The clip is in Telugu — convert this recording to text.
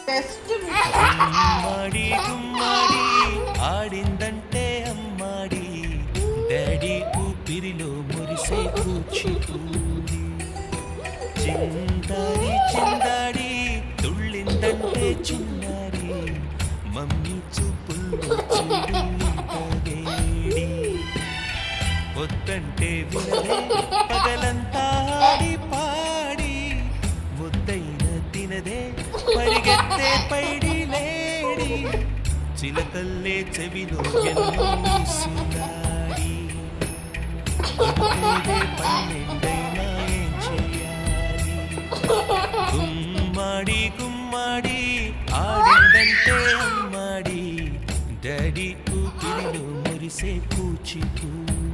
టెస్ట్ గుమ్మాడి గుమ్మాడి ఆడిందంటే అమ్మాడి డాడీ ఊపిరిలో మురిసే కూచిపూడి చిందాడి చిందాడి తుళ్ళిందంటే చిన్నారి మమ్మీ చూపుల్లో చూడు ఇంత వేడి వద్దంటే వినదే పగలంతా ఆడి పాడి ముద్దైన తినదే పరిగెత్తే పైడి లేడి చిలకల్లే చెవిలో ఎన్నోసినాడి బతుకేదే పన్నెండైనా ఏం చేయాలి గుమ్మాడి గుమ్మాడి ఆడిందంటే అమ్మాడి డాడీ ఊపిరిలో మురిసే కూచిపూడి